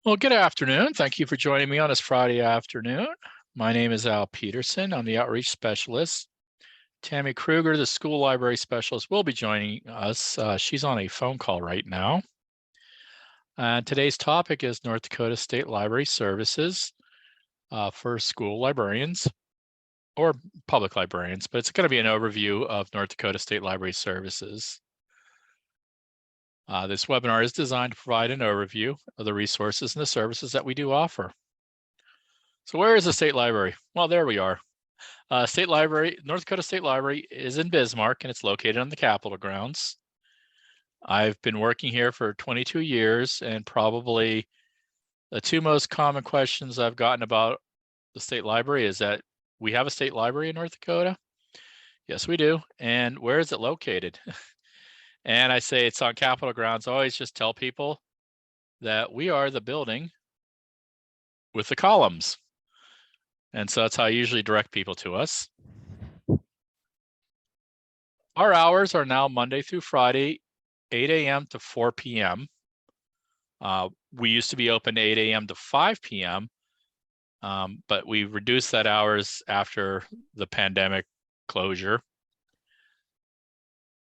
Well, good afternoon. Thank you for joining me on this Friday afternoon. My name is Al Peterson. I'm the outreach specialist. Tammy Kruger, the school library specialist, will be joining us. She's on a phone call right now. Today's topic is North Dakota State Library Services for school librarians or public librarians, but it's going to be an overview of North Dakota State Library Services. This webinar is designed to provide an overview of the resources and the services that we do offer. So where is the state library? Well, there we are. State Library, North Dakota State Library is in Bismarck, and it's located on the Capitol grounds. I've been working here for 22 years, and probably the two most common questions I've gotten about the state library is that we have a state library in North Dakota. Yes, we do. And where is it located? And I say it's on Capitol grounds. I always just tell people that we are the building with the columns. And so that's how I usually direct people to us. Our hours are now Monday through Friday, 8 a.m. to 4 p.m. We used to be open 8 a.m. to 5 p.m., but we reduced that hours after the pandemic closure.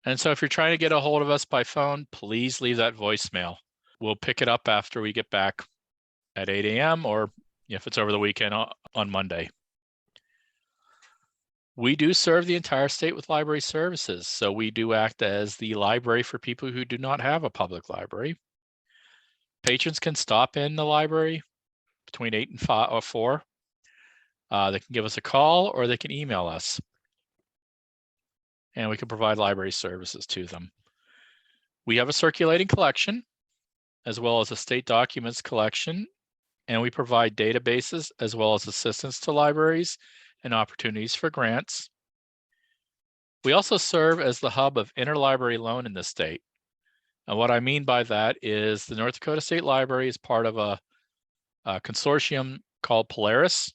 And so if you're trying to get a hold of us by phone, please leave that voicemail. We'll pick it up after we get back at 8 a.m. or if it's over the weekend on Monday. We do serve the entire state with library services. So we do act as the library for people who do not have a public library. Patrons can stop in the library between 8 and 5 or 4. They can give us a call or they can email us. And we can provide library services to them. We have a circulating collection as well as a state documents collection, and we provide databases as well as assistance to libraries and opportunities for grants. We also serve as the hub of interlibrary loan in the state. And what I mean by that is the North Dakota State Library is part of a consortium called Polaris.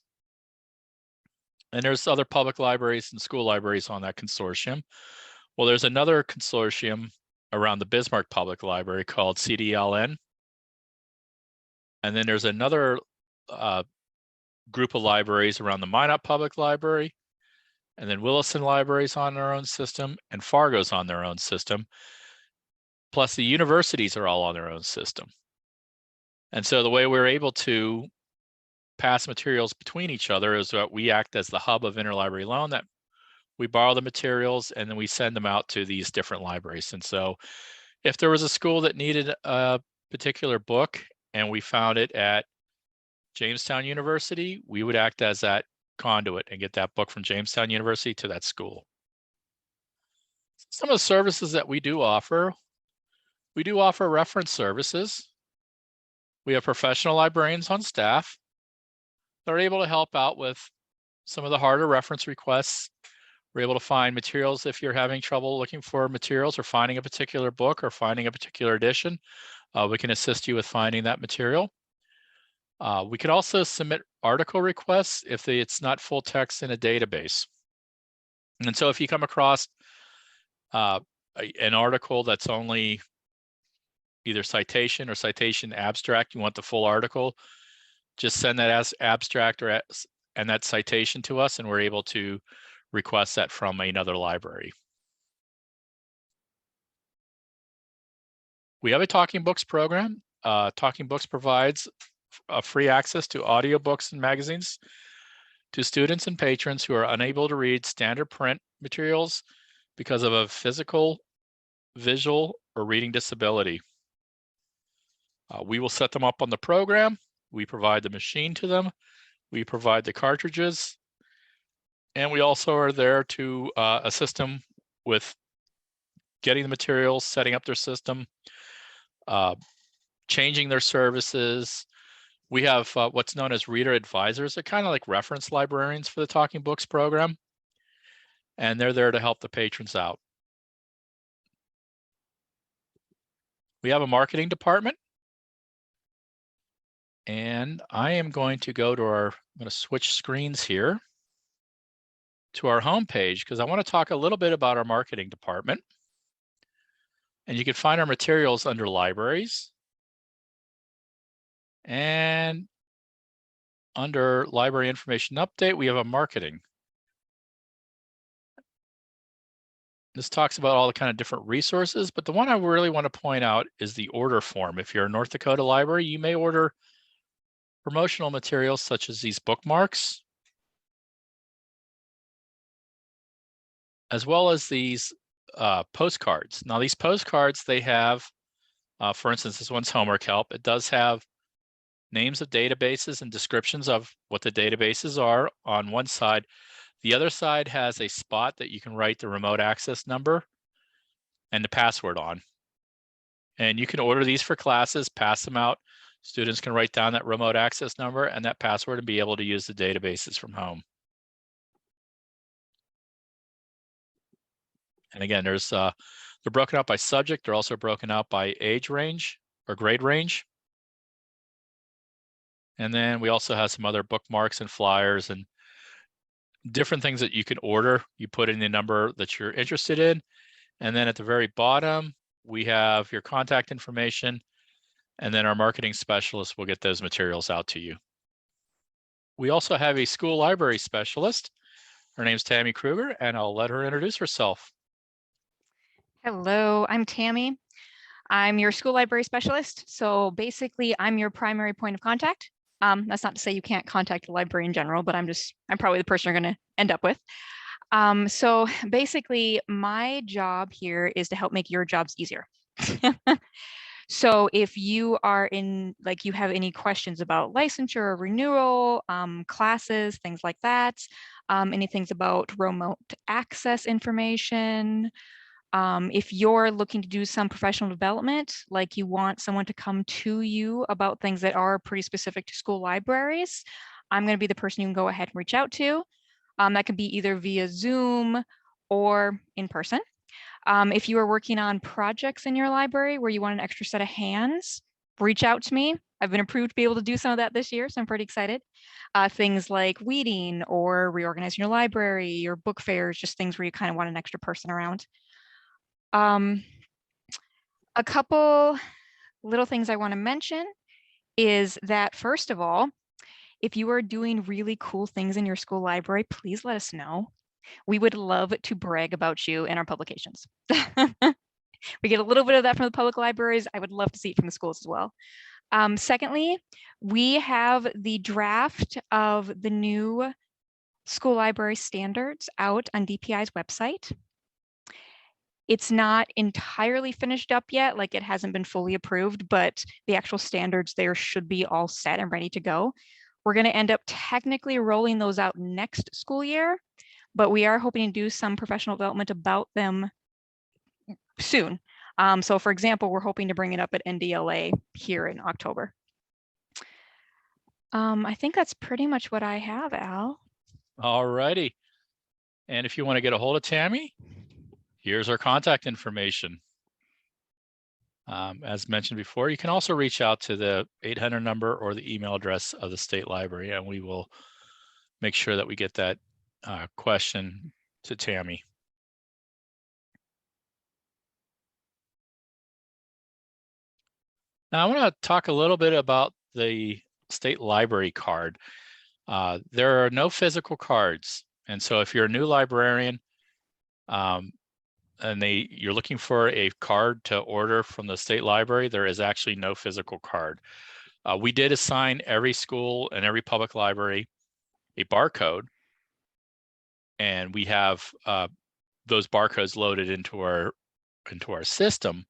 And there's other public libraries and school libraries on that consortium. Well, there's another consortium around the Bismarck Public Library called CDLN. And then there's another group of libraries around the Minot Public Library. And then Williston Library's on their own system and Fargo's on their own system. Plus the universities are all on their own system. And so the way we're able to pass materials between each other is that we act as the hub of interlibrary loan, that we borrow the materials and then we send them out to these different libraries. And so if there was a school that needed a particular book and we found it at Jamestown University, we would act as that conduit and get that book from Jamestown University to that school. Some of the services that we do offer reference services. We have professional librarians on staff. They're able to help out with some of the harder reference requests. We're able to find materials if you're having trouble looking for materials or finding a particular book or finding a particular edition. We can assist you with finding that material. We can also submit article requests if it's not full text in a database. And so if you come across an article that's only either citation or citation abstract, you want the full article, just send that as abstract and that citation to us, and we're able to request that from another library. We have a Talking Books program. Talking Books provides free access to audiobooks and magazines to students and patrons who are unable to read standard print materials because of a physical, visual, or reading disability. We will set them up on the program. We provide the machine to them. We provide the cartridges. And we also are there to assist them with getting the materials, setting up their system, changing their services. We have what's known as reader advisors. They're kind of like reference librarians for the Talking Books program. And they're there to help the patrons out. We have a marketing department. And I am going to go to I'm going to switch screens here to our homepage because I want to talk a little bit about our marketing department. And you can find our materials under libraries. And under library information update, we have a marketing. This talks about all the kind of different resources, but the one I really want to point out is the order form. If you're a North Dakota library, you may order promotional materials such as these bookmarks, as well as these postcards. Now, these postcards, they have, for instance, this one's homework help. It does have names of databases and descriptions of what the databases are on one side. The other side has a spot that you can write the remote access number and the password on. And you can order these for classes, pass them out. Students can write down that remote access number and that password and be able to use the databases from home. And again, they're broken out by subject. They're also broken out by age range or grade range. And then we also have some other bookmarks and flyers and different things that you can order. You put in the number that you're interested in. And then at the very bottom, we have your contact information. And then our marketing specialist will get those materials out to you. We also have a school library specialist. Her name's Tammy Kruger, and I'll let her introduce herself. Hello, I'm Tammy. I'm your school library specialist. So basically, I'm your primary point of contact. That's not to say you can't contact the library in general, but I'm probably the person you're going to end up with. So basically, my job here is to help make your jobs easier. So if you are you have any questions about licensure or renewal, classes, things like that, anything about remote access information, if you're looking to do some professional development, like you want someone to come to you about things that are pretty specific to school libraries, I'm going to be the person you can go ahead and reach out to. That can be either via Zoom or in person. If you are working on projects in your library where you want an extra set of hands, reach out to me. I've been approved to be able to do some of that this year, so I'm pretty excited. Things like weeding or reorganizing your library or book fairs, just things where you kind of want an extra person around. A couple little things I want to mention is that, first of all, if you are doing really cool things in your school library, please let us know. We would love to brag about you in our publications. We get a little bit of that from the public libraries. I would love to see it from the schools as well. Secondly, we have the draft of the new school library standards out on DPI's website. It's not entirely finished up yet, like it hasn't been fully approved, but the actual standards there should be all set and ready to go. We're going to end up technically rolling those out next school year, but we are hoping to do some professional development about them soon. So for example, we're hoping to bring it up at NDLA here in October. I think that's pretty much what I have, Al. All righty. And if you want to get a hold of Tammy, here's our contact information. As mentioned before, you can also reach out to the 800 number or the email address of the state library, and we will make sure that we get that question to Tammy. Now I want to talk a little bit about the state library card. There are no physical cards. And so if you're a new librarian and you're looking for a card to order from the state library, there is actually no physical card. We did assign every school and every public library a barcode, and we have those barcodes loaded into our system.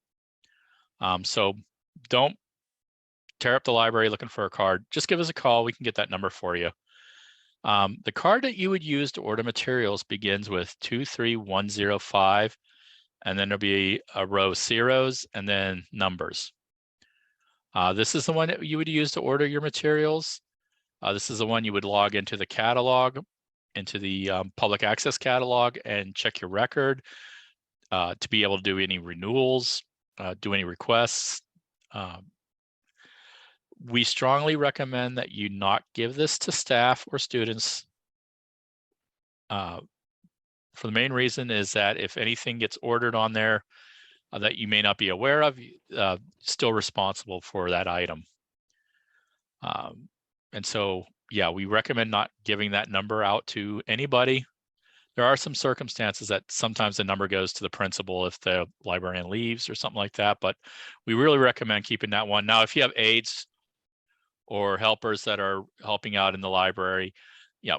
So don't tear up the library looking for a card. Just give us a call. We can get that number for you. The card that you would use to order materials begins with 23105, and then there'll be a row of zeros and then numbers. This is the one that you would use to order your materials. This is the one you would log into the catalog, into the public access catalog, and check your record to be able to do any renewals, do any requests. We strongly recommend that you not give this to staff or students. For the main reason is that if anything gets ordered on there that you may not be aware of, still responsible for that item. And so, yeah, we recommend not giving that number out to anybody. There are some circumstances that sometimes the number goes to the principal if the librarian leaves or something like that, but we really recommend keeping that one. Now, if you have aides or helpers that are helping out in the library, yeah,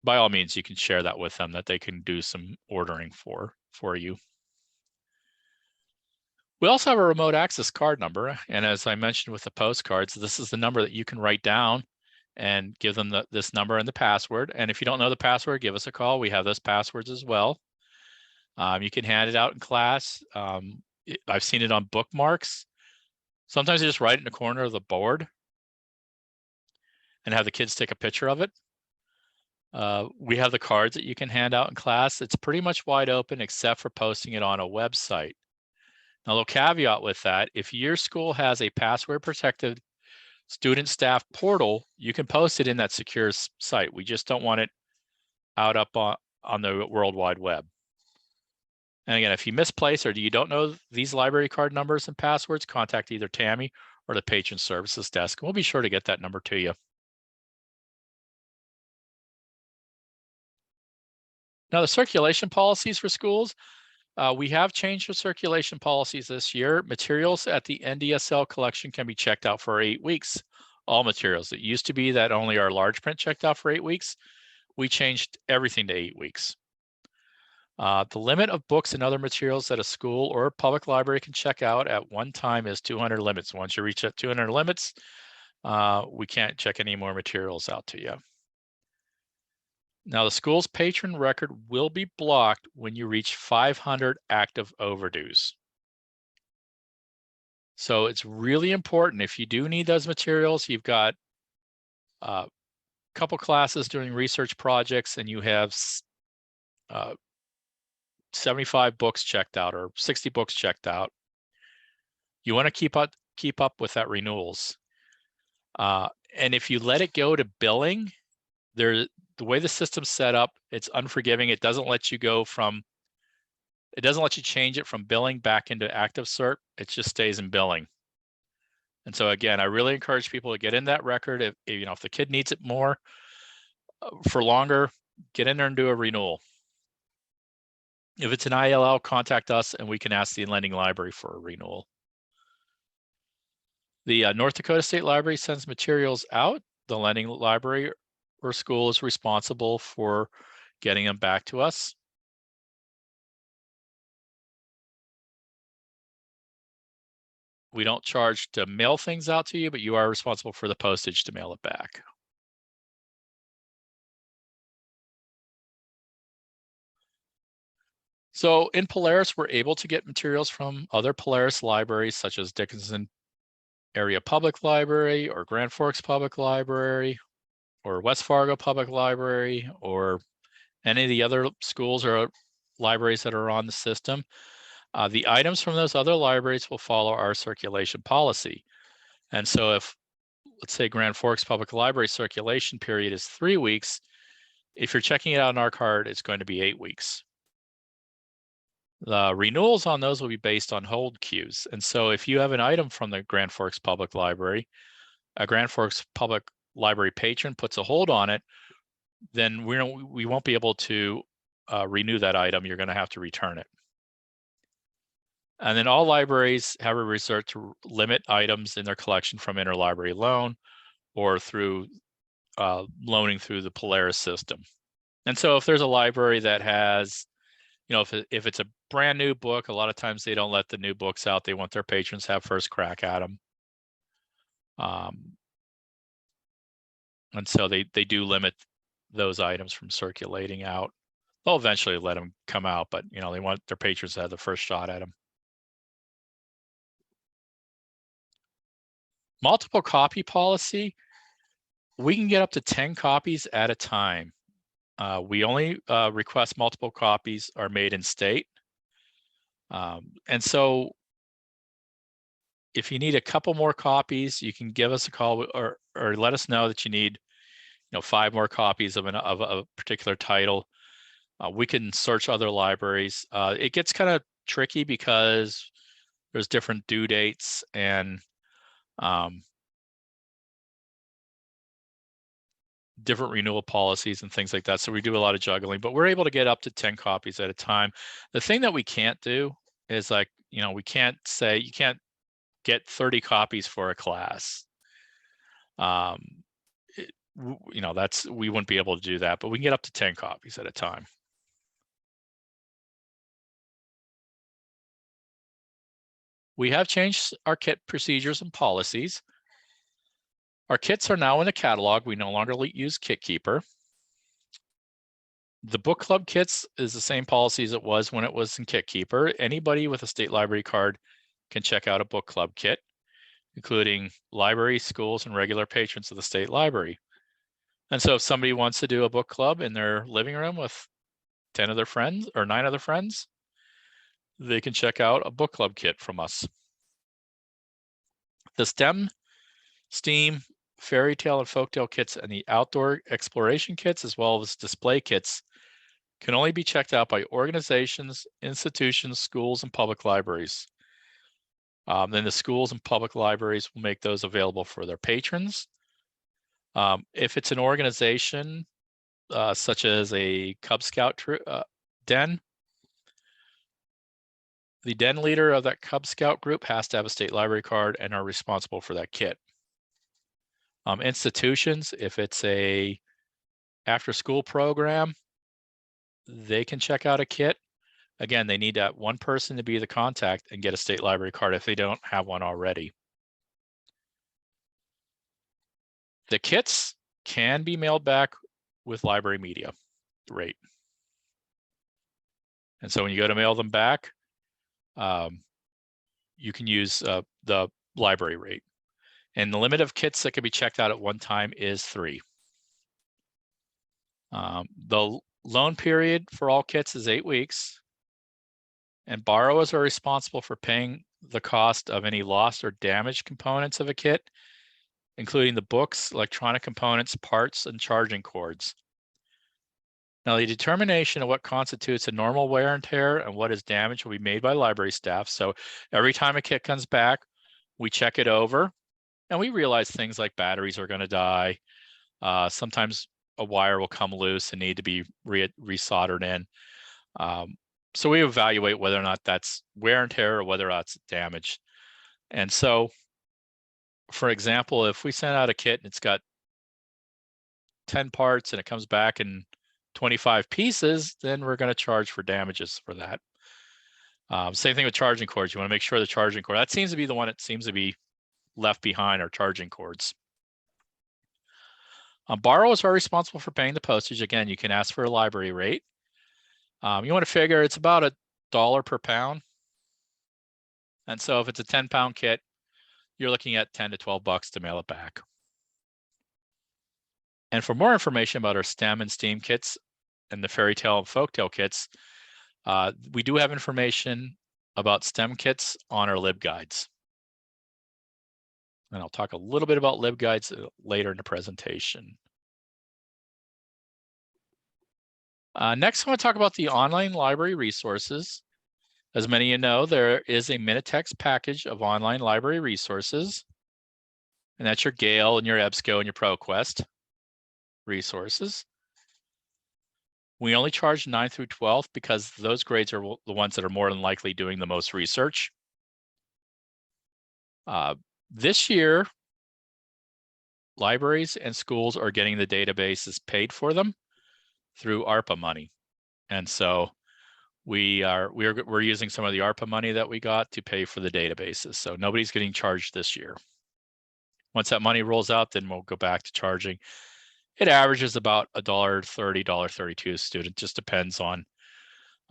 by all means, you can share that with them, that they can do some ordering for you. We also have a remote access card number. And as I mentioned with the postcards, this is the number that you can write down and give them this number and the password. And if you don't know the password, give us a call. We have those passwords as well. You can hand it out in class. I've seen it on bookmarks. Sometimes you just write it in the corner of the board and have the kids take a picture of it. We have the cards that you can hand out in class. It's pretty much wide open except for posting it on a website. Now, a little caveat with that, if your school has a password protected student staff portal, you can post it in that secure site. We just don't want it out up on the World Wide Web. And again, if you misplace or you don't know these library card numbers and passwords, contact either Tammy or the Patron Services Desk, and we'll be sure to get that number to you. Now, the circulation policies for schools, we have changed the circulation policies this year. Materials at the NDSL collection can be checked out for 8 weeks. All materials. It used to be that only our large print checked out for 8 weeks. We changed everything to 8 weeks. The limit of books and other materials that a school or a public library can check out at one time is 200 limits. Once you reach that 200 limits, we can't check any more materials out to you. Now, the school's patron record will be blocked when you reach 500 active overdues. So it's really important, if you do need those materials, you've got a couple classes doing research projects and you have 75 books checked out or 60 books checked out, you want to keep up with that renewals. And if you let it go to billing, the way the system's set up, it's unforgiving. It doesn't let you change it from billing back into active cert. It just stays in billing. And so again, I really encourage people to get in that record. If the kid needs it more for longer, get in there and do a renewal. If it's an ILL, contact us and we can ask the lending library for a renewal. The North Dakota State Library sends materials out. The lending library or school is responsible for getting them back to us. We don't charge to mail things out to you, but you are responsible for the postage to mail it back. So in Polaris, we're able to get materials from other Polaris libraries, such as Dickinson Area Public Library or Grand Forks Public Library or West Fargo Public Library or any of the other schools or libraries that are on the system. The items from those other libraries will follow our circulation policy. And so if, let's say, Grand Forks Public Library circulation period is 3 weeks, if you're checking it out on our card, it's going to be 8 weeks. The renewals on those will be based on hold queues. And so if you have an item from the Grand Forks Public Library, a Grand Forks Public Library patron puts a hold on it, then we won't be able to renew that item. You're going to have to return it. And then all libraries have a reserve to limit items in their collection from interlibrary loan or through loaning through the Polaris system. And so if there's a library that has, if it's a brand new book, a lot of times they don't let the new books out. They want their patrons to have first crack at them. And so they do limit those items from circulating out. They'll eventually let them come out, but they want their patrons to have the first shot at them. Multiple copy policy, we can get up to 10 copies at a time. We only request multiple copies are made in state. And so if you need a couple more copies, you can give us a call or let us know that you need 5 more copies of a particular title. We can search other libraries. It gets kind of tricky because there's different due dates and different renewal policies and things like that. So we do a lot of juggling, but we're able to get up to 10 copies at a time. The thing that we can't do is like, we can't say you can't get 30 copies for a class. We wouldn't be able to do that, but we can get up to 10 copies at a time. We have changed our kit procedures and policies. Our kits are now in the catalog. We no longer use KitKeeper. The book club kits is the same policy as it was when it was in KitKeeper. Anybody with a state library card can check out a book club kit, including libraries, schools, and regular patrons of the state library. And so if somebody wants to do a book club in their living room with 10 of their friends or 9 of their friends, they can check out a book club kit from us. The STEM, STEAM, fairy tale and folktale kits and the outdoor exploration kits, as well as display kits, can only be checked out by organizations, institutions, schools, and public libraries. Then the schools and public libraries will make those available for their patrons. If it's an organization such as a Cub Scout den, the den leader of that Cub Scout group has to have a state library card and are responsible for that kit. Institutions, if it's a after-school program, they can check out a kit. Again, they need that one person to be the contact and get a state library card if they don't have one already. The kits can be mailed back with library media rate. And so when you go to mail them back, you can use the library rate. And the limit of kits that can be checked out at one time is 3. The loan period for all kits is 8 weeks. And borrowers are responsible for paying the cost of any lost or damaged components of a kit, including the books, electronic components, parts, and charging cords. Now, the determination of what constitutes a normal wear and tear and what is damaged will be made by library staff. So every time a kit comes back, we check it over, and we realize things like batteries are going to die. Sometimes a wire will come loose and need to be resoldered in. So we evaluate whether or not that's wear and tear or whether or not it's damaged. And so, for example, if we send out a kit and it's got 10 parts and it comes back in 25 pieces, then we're going to charge for damages for that. Same thing with charging cords. You want to make sure the charging cord, that seems to be the one that seems to be left behind, are charging cords. Borrowers are responsible for paying the postage. Again, you can ask for a library rate. You want to figure it's about $1 per pound. And so if it's a 10-pound kit, you're looking at $10 to $12 to mail it back. And for more information about our STEM and STEAM kits and the fairy tale and folktale kits, we do have information about STEM kits on our LibGuides. And I'll talk a little bit about LibGuides later in the presentation. Next, I want to talk about the online library resources. As many of you know, there is a Minitex package of online library resources. And that's your Gale and your EBSCO and your ProQuest resources. We only charge 9th through 12th because those grades are the ones that are more than likely doing the most research. This year, libraries and schools are getting the databases paid for them through ARPA money. And so we're using some of the ARPA money that we got to pay for the databases. So nobody's getting charged this year. Once that money rolls out, then we'll go back to charging. It averages about $1.30, $1.32 a student, just depends on.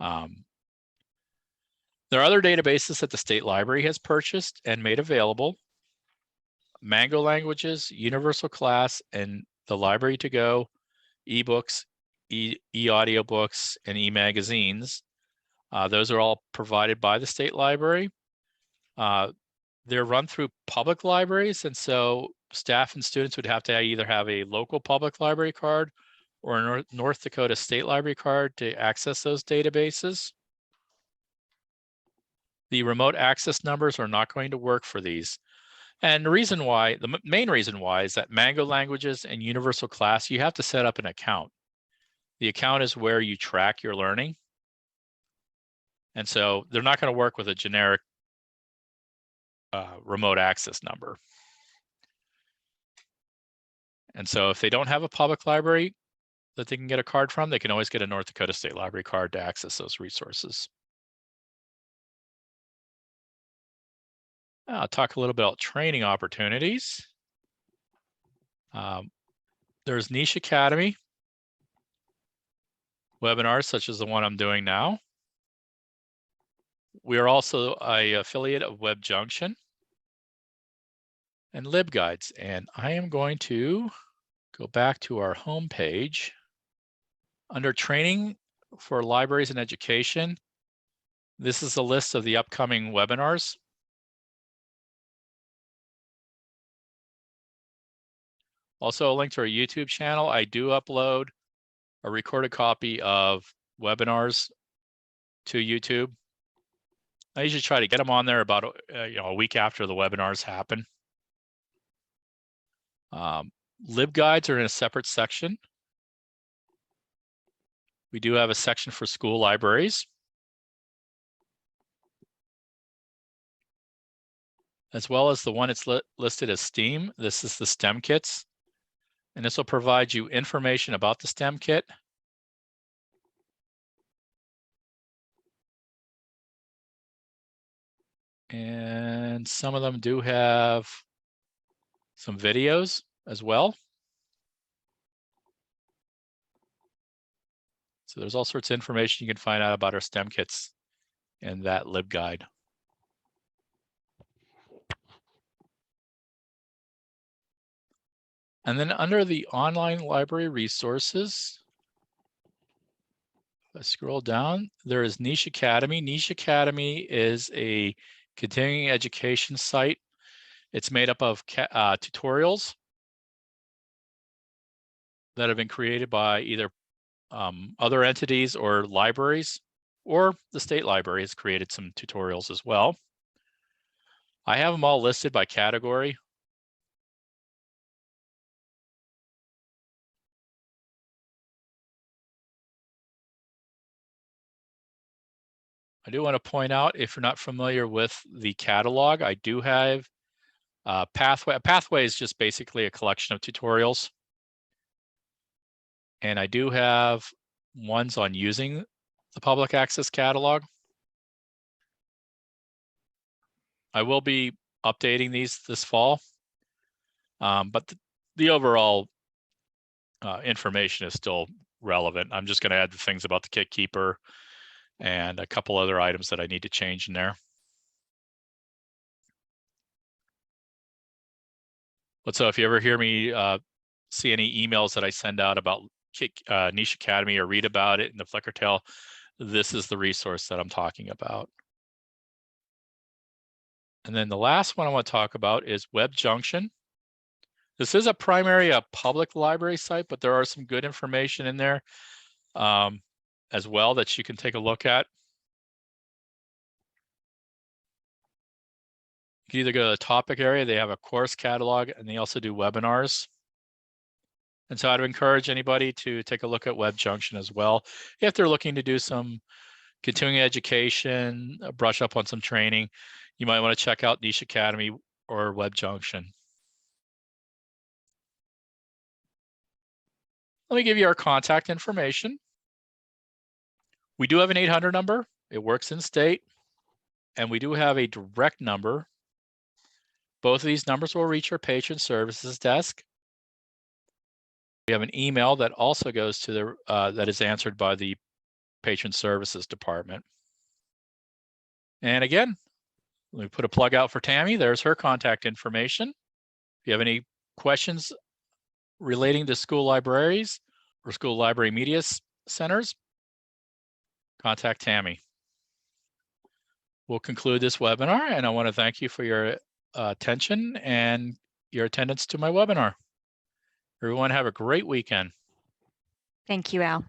There are other databases that the state library has purchased and made available. Mango Languages, Universal Class, and the Library to Go, ebooks, e-audiobooks, and e-magazines. Those are all provided by the state library. They're run through public libraries, and so staff and students would have to either have a local public library card or a North Dakota State Library card to access those databases. The remote access numbers are not going to work for these. And the reason why, the main reason why, is that Mango Languages and Universal Class, you have to set up an account. The account is where you track your learning. And so they're not going to work with a generic remote access number. And so if they don't have a public library that they can get a card from, they can always get a North Dakota State Library card to access those resources. I'll talk a little bit about training opportunities. There's Niche Academy webinars such as the one I'm doing now. We are also an affiliate of WebJunction and LibGuides. And I am going to go back to our home page. Under training for libraries and education, this is a list of the upcoming webinars. Also a link to our YouTube channel. I do upload a recorded copy of webinars to YouTube. I usually try to get them on there about a week after the webinars happen. LibGuides are in a separate section. We do have a section for school libraries, as well as the one that's listed as STEAM. This is the STEM kits, and this will provide you information about the STEM kit. And some of them do have some videos as well. So there's all sorts of information you can find out about our STEM kits in that LibGuide. And then under the online library resources, if I scroll down, there is Niche Academy. Niche Academy is a continuing education site. It's made up of tutorials that have been created by either other entities or libraries, or the state library has created some tutorials as well. I have them all listed by category. I do want to point out, if you're not familiar with the catalog, I do have Pathway. A pathway is just basically a collection of tutorials. And I do have ones on using the public access catalog. I will be updating these this fall, but the overall information is still relevant. I'm just going to add the things about the kit keeper and a couple other items that I need to change in there. But so if you ever hear me see any emails that I send out about Niche Academy or read about it in the Flickertail, this is the resource that I'm talking about. And then the last one I want to talk about is WebJunction. This is a public library site, but there are some good information in there as well that you can take a look at. You can either go to the topic area, they have a course catalog, and they also do webinars. And so I'd encourage anybody to take a look at WebJunction as well. If they're looking to do some continuing education, brush up on some training, you might want to check out Niche Academy or WebJunction. Let me give you our contact information. We do have an 800 number. It works in state. And we do have a direct number. Both of these numbers will reach our patron services desk. We have an email that also goes to the that is answered by the patron services department. And again, let me put a plug out for Tammy. There's her contact information. If you have any questions relating to school libraries or school library media centers, contact Tammy. We'll conclude this webinar, and I want to thank you for your attention and your attendance to my webinar. Everyone have a great weekend. Thank you, Al.